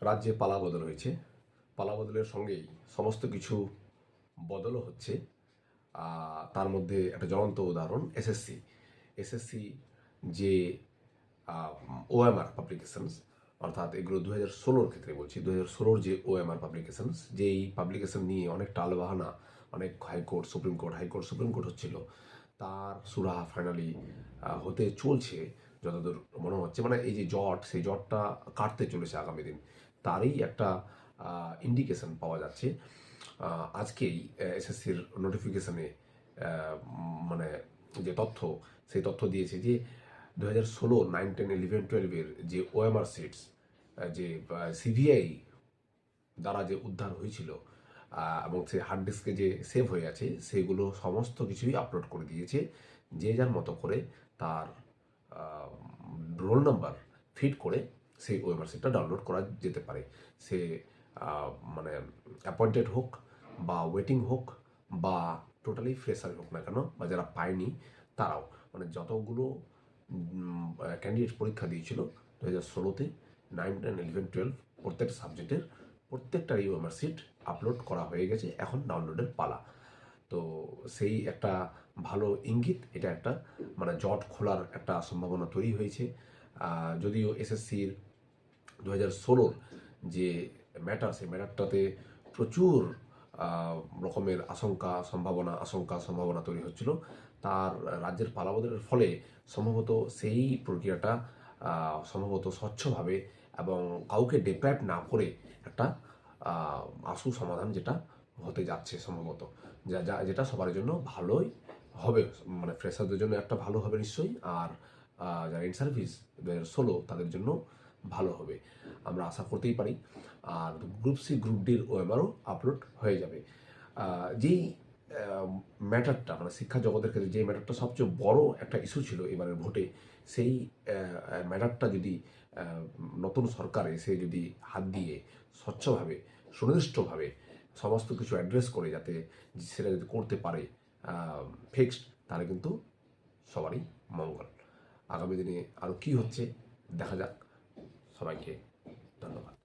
রাজ্যে পালা বদল হয়েছে। পালা বদলের সঙ্গেই সমস্ত কিছু বদলও হচ্ছে। তার মধ্যে একটা জ্বলন্ত উদাহরণ এসএসসি। এসএসসি যে ওএমআর পাবলিকেশনস, অর্থাৎ এগুলো 2016 ক্ষেত্রে বলছি, 2016 যে ওএমআর পাবলিকেশনস, যেই পাবলিকেশন নিয়ে অনেক টালবাহানা, অনেক high court supreme court high court supreme court হচ্ছিল, তার সুরাহা ফাইনালি হতে চলছে যতদূর মনে হচ্ছে। মানে এই যে জট, সেই জটটা কাটতে চলেছে আগামী দিন, তারই একটা ইন্ডিকেশন পাওয়া যাচ্ছে। আজকেই এসএসসির নোটিফিকেশনে মানে যে তথ্য, সেই তথ্য দিয়েছে যে 2016, 9, 10, 11, 12-এর যে ওএমআর সিটস, যে সিবিআই দ্বারা যে উদ্ধার হয়েছিল এবং সেই হার্ড ডিস্কে যে সেভ হয়ে আছে, সেগুলো সমস্ত কিছুই আপলোড করে দিয়েছে। যে যার মতো করে তার রোল নাম্বার ফিট করে সেই ওয়েমার সিটটা ডাউনলোড করা যেতে পারে। সে মানে অ্যাপয়েন্টেড হোক বা ওয়েটিং হোক বা টোটালি ফ্রেশার হোক না কেন, বা যারা পায়নি তারাও, মানে যতগুলো ক্যান্ডিডেট পরীক্ষা দিয়েছিল 2016-তে, 9, 10, 11, 12 প্রত্যেকটা সাবজেক্টের প্রত্যেকটার ইউএমআর সিট আপলোড করা হয়ে গেছে, এখন ডাউনলোডের পালা। তো সেই একটা ভালো ইঙ্গিত, এটা একটা মানে জট খোলার একটা সম্ভাবনা তৈরি হয়েছে। যদিও এসএসসির 2016-র যে ম্যাটার, সেই ম্যাটারটাতে প্রচুর রকমের আশঙ্কা সম্ভাবনা তৈরি হচ্ছিল। তার রাজ্যের পালাবদলের ফলে সম্ভবত সেই প্রক্রিয়াটা সম্ভবত স্বচ্ছভাবে এবং কাউকে ডিপ্রাইভ না করে একটা আশু সমাধান যেটা হতে যাচ্ছে সম্ভবত, যেটা সবার জন্য ভালোই হবে। মানে ফ্রেশারদের জন্য একটা ভালো হবে নিশ্চয়ই, আর যারা ইন সার্ভিস 2016 তাদের জন্য ভালো হবে, আমরা আশা করতেই পারি। আর গ্রুপ সি গ্রুপ ডির ওএমআরও আপলোড হয়ে যাবে। যেই ম্যাটারটা, মানে শিক্ষা জগতের ক্ষেত্রে যে ম্যাটারটা সবচেয়ে বড় একটা ইস্যু ছিল এবারের ভোটে, সেই ম্যাটারটা যদি নতুন সরকার এসে যদি হাত দিয়ে স্বচ্ছভাবে, সুনির্দিষ্টভাবে সমস্ত কিছু অ্যাড্রেস করে, যাতে সেটা যদি করতে পারে ফিক্সড, তাহলে কিন্তু সবারই মঙ্গল। আগামী দিনে আরও কী হচ্ছে দেখা যাক। সবাইকে ধন্যবাদ।